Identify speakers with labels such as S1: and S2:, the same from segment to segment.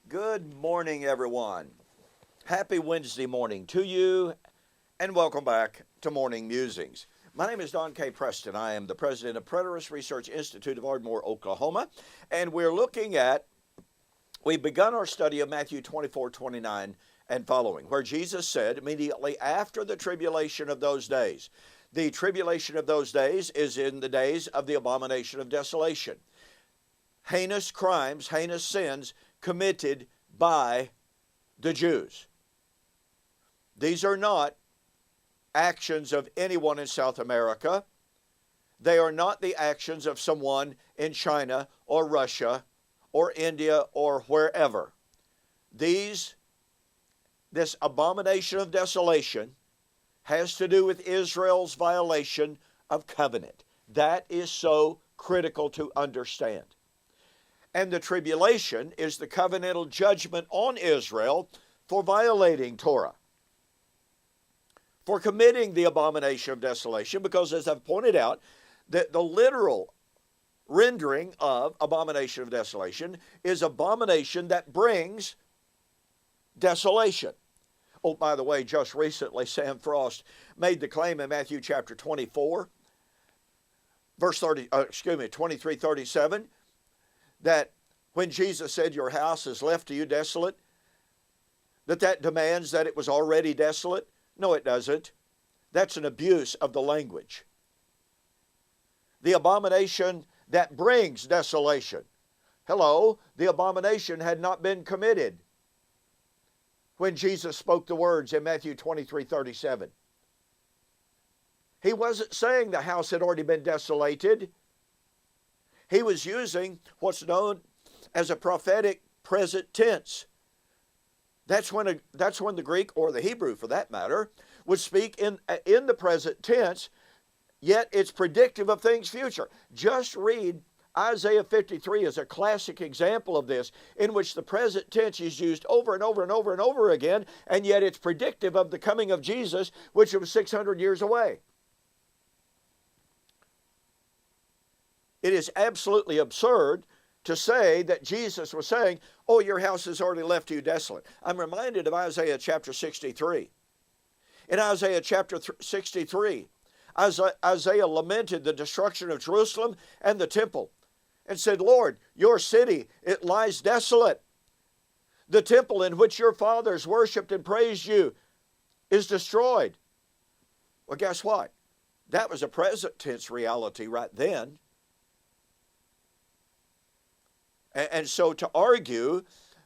S1: Good morning, everyone. Happy Wednesday morning to you, and welcome back to Morning Musings. My name is Don K. Preston. I am the president of Preterist Research Institute of Ardmore, Oklahoma, and we've begun our study of Matthew 24:29 and following, where Jesus said immediately after the tribulation of those days. The tribulation of those days is in the days of the abomination of desolation. Heinous crimes, heinous sins committed by the Jews. These are not actions of anyone in South America. They are not the actions of someone in China or Russia or India or wherever. This abomination of desolation has to do with Israel's violation of covenant. That is so critical to understand. And the tribulation is the covenantal judgment on Israel for violating Torah, for committing the abomination of desolation, because as I've pointed out, that the literal rendering of abomination of desolation is abomination that brings desolation. Oh, by the way, just recently Sam Frost made the claim in Matthew chapter 24, verse 23:37, that when Jesus said your house is left to you desolate, that demands that it was already desolate. No, it doesn't. That's an abuse of the language. The abomination that brings desolation. Hello, the abomination had not been committed when Jesus spoke the words in Matthew 23:37. He wasn't saying the house had already been desolated. He was using what's known as a prophetic present tense. That's when the Greek, or the Hebrew for that matter, would speak in the present tense, yet it's predictive of things future. Just read Isaiah 53 as a classic example of this, in which the present tense is used over and over and over and over again, and yet it's predictive of the coming of Jesus, which was 600 years away. It is absolutely absurd to say that Jesus was saying, oh, your house is already left to you desolate. I'm reminded of Isaiah chapter 63. In Isaiah chapter 63, Isaiah lamented the destruction of Jerusalem and the temple and said, Lord, your city, it lies desolate. The temple in which your fathers worshiped and praised you is destroyed. Well, guess what? That was a present tense reality right then. And so to argue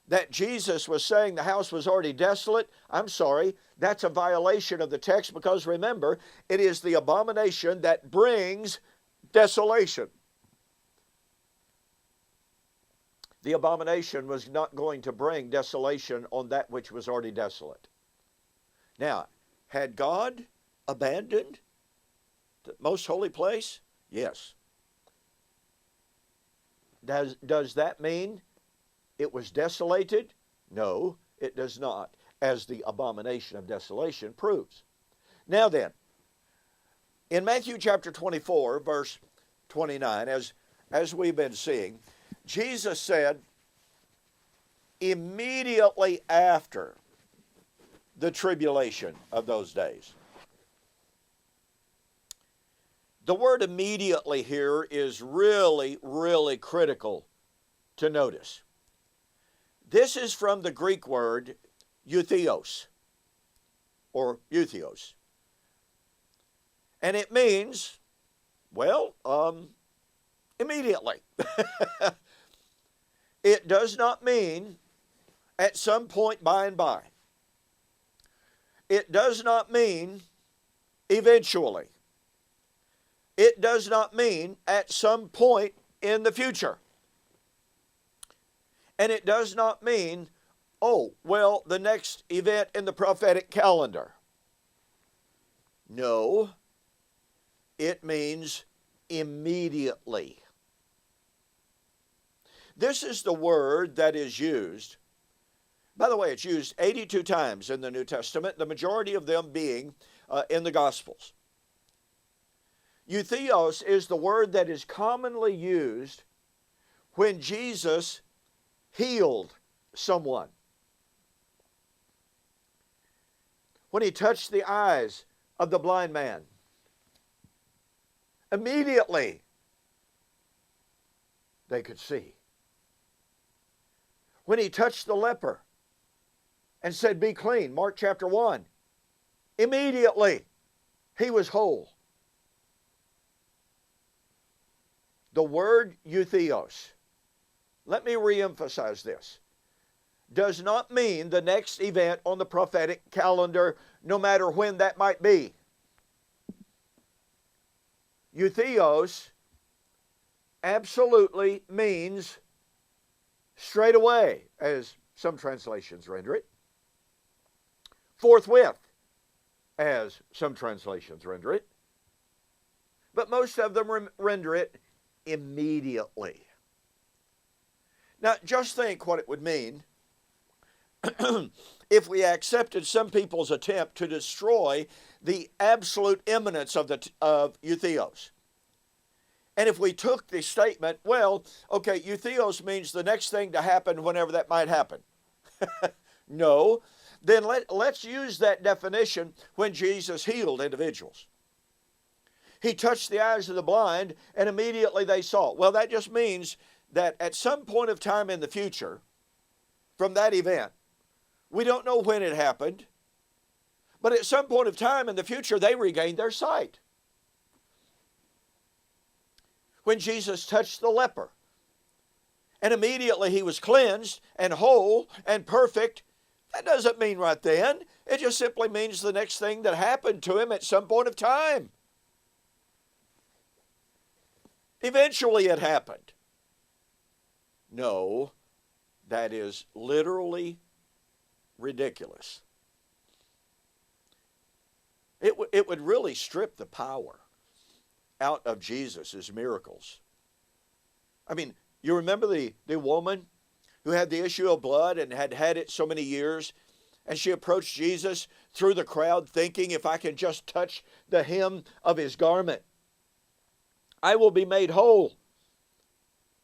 S1: that Jesus was saying the house was already desolate, I'm sorry, that's a violation of the text, because remember, it is the abomination that brings desolation. The abomination was not going to bring desolation on that which was already desolate. Now, had God abandoned the most holy place? Yes. Does that mean it was desolated? No, it does not, as the abomination of desolation proves. Now then, in Matthew chapter 24, verse 29, as we've been seeing, Jesus said immediately after the tribulation of those days. The word immediately here is really, really critical to notice. This is from the Greek word Eutheos, or Eutheos. And it means, well, immediately. It does not mean at some point by and by. It does not mean eventually. It does not mean at some point in the future. And it does not mean, oh, well, the next event in the prophetic calendar. No, it means immediately. This is the word that is used. By the way, it's used 82 times in the New Testament, the majority of them being in the Gospels. Eutheos is the word that is commonly used when Jesus healed someone. When he touched the eyes of the blind man, immediately they could see. When he touched the leper and said, "Be clean," Mark chapter 1, immediately he was whole. The word Eutheos, let me reemphasize this, does not mean the next event on the prophetic calendar, no matter when that might be. Eutheos absolutely means straight away, as some translations render it. Forthwith, as some translations render it. But most of them render it immediately. Now, just think what it would mean if we accepted some people's attempt to destroy the absolute imminence of Eutheos. And if we took the statement, well, okay, Eutheos means the next thing to happen whenever that might happen. No. Then let's use that definition when Jesus healed individuals. He touched the eyes of the blind, and immediately they saw. Well, that just means that at some point of time in the future, from that event, we don't know when it happened, but at some point of time in the future, they regained their sight. When Jesus touched the leper, and immediately he was cleansed and whole and perfect, that doesn't mean right then. It just simply means the next thing that happened to him at some point of time. Eventually it happened. No, that is literally ridiculous. It would really strip the power out of Jesus' miracles. I mean, you remember the woman who had the issue of blood and had had it so many years, and she approached Jesus through the crowd thinking, if I can just touch the hem of his garment, I will be made whole.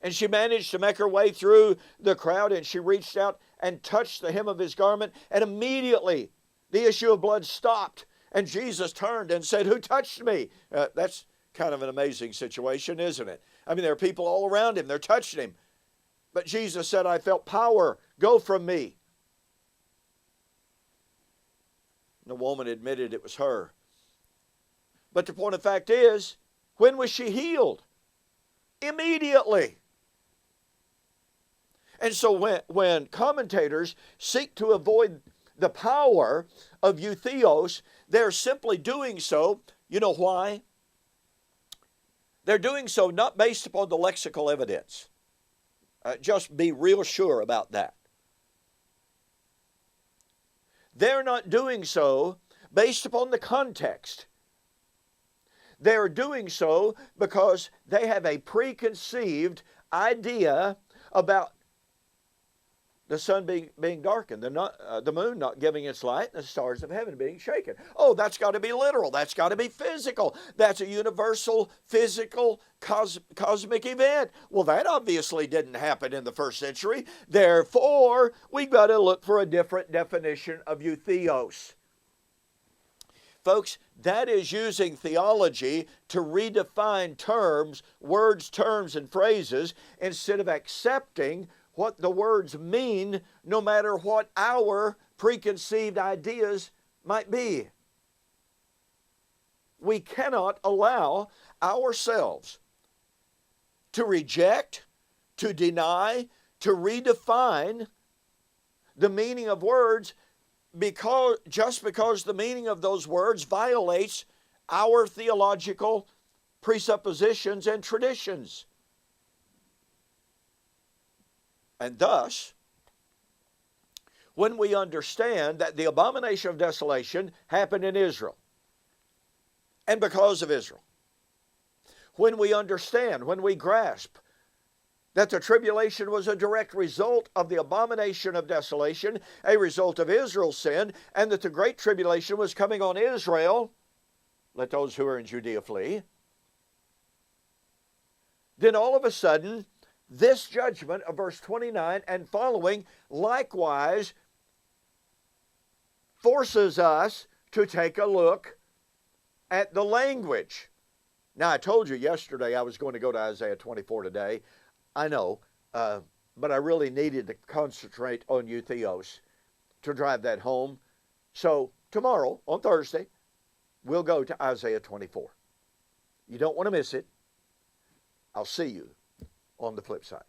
S1: And she managed to make her way through the crowd, and she reached out and touched the hem of his garment, and immediately the issue of blood stopped, and Jesus turned and said, "Who touched me?" That's kind of an amazing situation, isn't it? I mean, there are people all around him, they're touching him. But Jesus said, "I felt power go from me." And the woman admitted it was her. But the point of fact is, when was she healed? Immediately. And so when commentators seek to avoid the power of Eutheos, they're simply doing so, you know why? They're doing so not based upon the lexical evidence. Just be real sure about that. They're not doing so based upon the context. They're doing so because they have a preconceived idea about the sun being darkened, the moon not giving its light, and the stars of heaven being shaken. Oh, that's got to be literal. That's got to be physical. That's a universal, physical, cosmic event. Well, that obviously didn't happen in the first century. Therefore, we've got to look for a different definition of Eutheos. Folks, that is using theology to redefine terms, words, terms, and phrases instead of accepting what the words mean, no matter what our preconceived ideas might be. We cannot allow ourselves to reject, to deny, to redefine the meaning of words just because the meaning of those words violates our theological presuppositions and traditions. And thus, when we understand that the abomination of desolation happened in Israel, and because of Israel, when we understand, when we grasp that the tribulation was a direct result of the abomination of desolation, a result of Israel's sin, and that the great tribulation was coming on Israel, let those who are in Judea flee, then all of a sudden, this judgment of verse 29 and following likewise forces us to take a look at the language. Now, I told you yesterday I was going to go to Isaiah 24 today. I know, but I really needed to concentrate on Eutheos to drive that home. So tomorrow, on Thursday, we'll go to Isaiah 24. You don't want to miss it. I'll see you on the flip side.